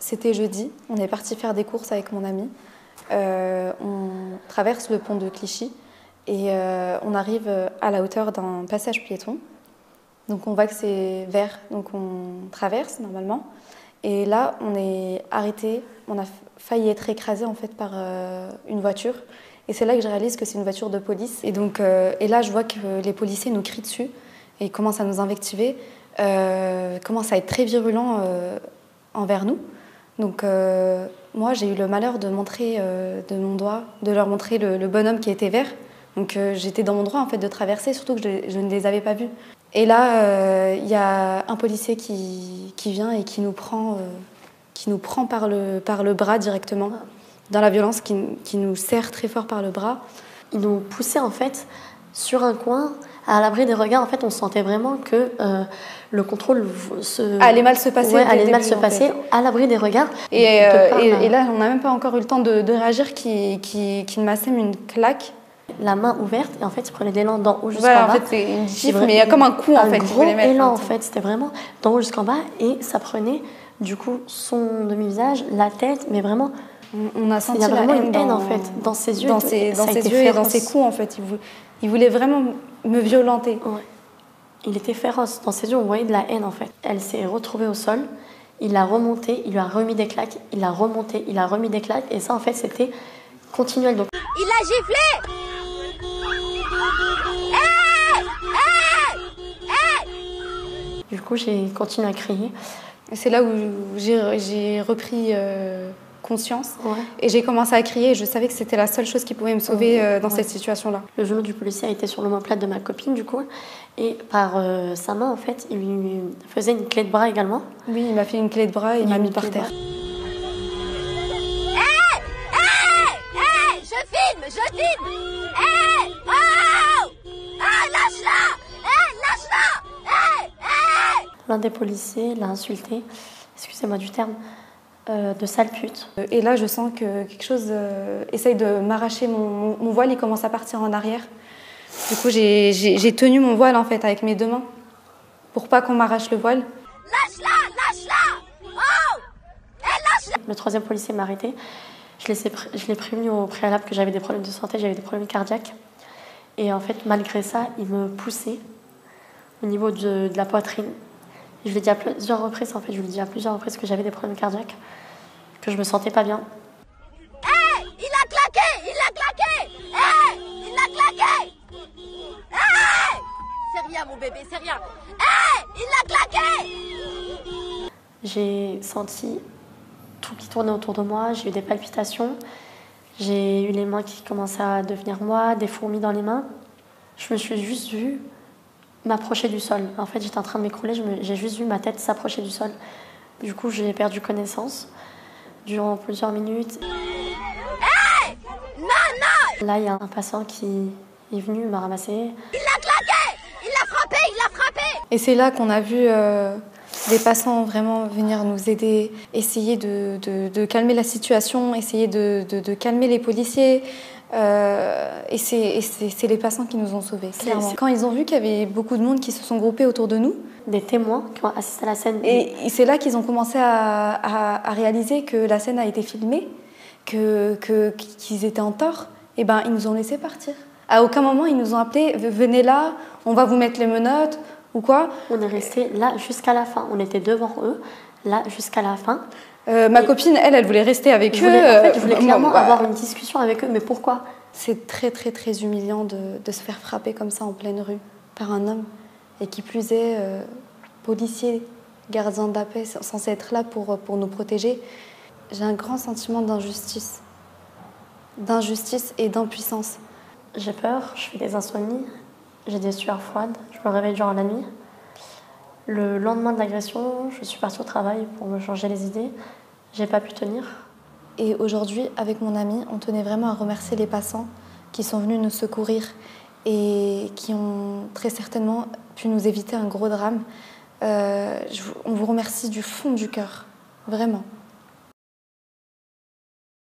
C'était jeudi, on est parti faire des courses avec mon ami. On traverse le pont de Clichy et on arrive à la hauteur d'un passage piéton. Donc on voit que c'est vert, donc on traverse normalement. Et là, on est arrêté, on a failli être écrasé en fait par une voiture. Et c'est là que je réalise que c'est une voiture de police. Et là, je vois que les policiers nous crient dessus et ils commencent à nous invectiver, commencent à être très virulents envers nous. Donc moi, j'ai eu le malheur de montrer de mon doigt, de leur montrer le bonhomme qui était vert. Donc j'étais dans mon droit en fait de traverser, surtout que je ne les avais pas vus. Et là, il y a un policier qui vient et qui nous prend par le bras directement, dans la violence, qui nous serre très fort par le bras. Ils nous poussaient en fait sur un coin, à l'abri des regards. En fait, on sentait vraiment que le contrôle allait mal se passer. Ouais, allait mal se passer, en fait, à l'abri des regards. Et là, on n'a même pas encore eu le temps de réagir qu'il m'assème une claque. La main ouverte, et en fait, il prenait l'élan d'en haut jusqu'en bas. En fait, c'est une gifle, mais il y a comme un coup, en fait. Un gros élan, en fait. C'était vraiment d'en haut jusqu'en bas, et ça prenait, du coup, son demi-visage, la tête, mais vraiment... On a senti il y a vraiment une haine, en fait, dans ses yeux. Dans ses yeux et dans ses coups, en fait. Il voulait vraiment me violenter. Ouais. Il était féroce. Dans ses yeux, on voyait de la haine, en fait. Elle s'est retrouvée au sol. Il l'a remontée, il lui a remis des claques. Il l'a remontée, il a remis des claques. Et ça, en fait, c'était continuel. Donc... Il l'a giflé! Du coup, j'ai continué à crier. C'est là où j'ai repris conscience. Ouais. Et j'ai commencé à crier. Et je savais que c'était la seule chose qui pouvait me sauver dans cette situation-là. Le genou du policier a été sur l'omoplate de ma copine, du coup. Et par sa main, en fait, il lui faisait une clé de bras également. Oui, il m'a fait une clé de bras et il m'a mis par terre. Je filme! L'un des policiers l'a insulté, excusez-moi du terme, de sale pute. Et là, je sens que quelque chose essaye de m'arracher mon voile, il commence à partir en arrière. Du coup, j'ai tenu mon voile en fait avec mes deux mains pour pas qu'on m'arrache le voile. Lâche-la! Lâche-la! Oh! Lâche-la! Le troisième policier m'a arrêté. Je l'ai prévenu au préalable que j'avais des problèmes de santé, j'avais des problèmes cardiaques. Et en fait, malgré ça, il me poussait au niveau de la poitrine. Je lui ai dit à plusieurs reprises, en fait, que j'avais des problèmes cardiaques, que je me sentais pas bien. Hey! Il a claqué! Il a claqué! Hey! Il a claqué! Hey! C'est rien, mon bébé, c'est rien! Hey! Il a claqué! J'ai senti tout qui tournait autour de moi, j'ai eu des palpitations, j'ai eu les mains qui commençaient à devenir moites, des fourmis dans les mains. Je me suis juste vue m'approcher du sol. En fait, j'étais en train de m'écrouler, j'ai juste vu ma tête s'approcher du sol. Du coup, j'ai perdu connaissance durant plusieurs minutes. Hey! Non! Là, il y a un passant qui est venu me ramasser. Il l'a claqué! Il l'a frappé! Il l'a frappé! Et c'est là qu'on a vu des passants vraiment venir nous aider, essayer de calmer la situation, essayer de calmer les policiers. Et c'est les passants qui nous ont sauvés, clairement. Quand ils ont vu qu'il y avait beaucoup de monde qui se sont groupés autour de nous, des témoins qui ont assisté à la scène. Et c'est là qu'ils ont commencé à réaliser que la scène a été filmée, qu'ils étaient en tort. Et ben, ils nous ont laissé partir. À aucun moment, ils nous ont appelés, venez là, on va vous mettre les menottes ou quoi. On est resté là jusqu'à la fin. On était devant eux, là jusqu'à la fin. Ma copine, elle voulait rester avec eux. En fait, je voulais clairement avoir une discussion avec eux, mais pourquoi? C'est très, très, très humiliant de se faire frapper comme ça en pleine rue par un homme. Et qui plus est, policier, gardien de la paix, censé être là pour nous protéger. J'ai un grand sentiment d'injustice et d'impuissance. J'ai peur, je fais des insomnies, j'ai des sueurs froides, je me réveille durant la nuit. Le lendemain de l'agression, je suis partie au travail pour me changer les idées. J'ai pas pu tenir. Et aujourd'hui, avec mon ami, on tenait vraiment à remercier les passants qui sont venus nous secourir et qui ont très certainement pu nous éviter un gros drame. On vous remercie du fond du cœur, vraiment.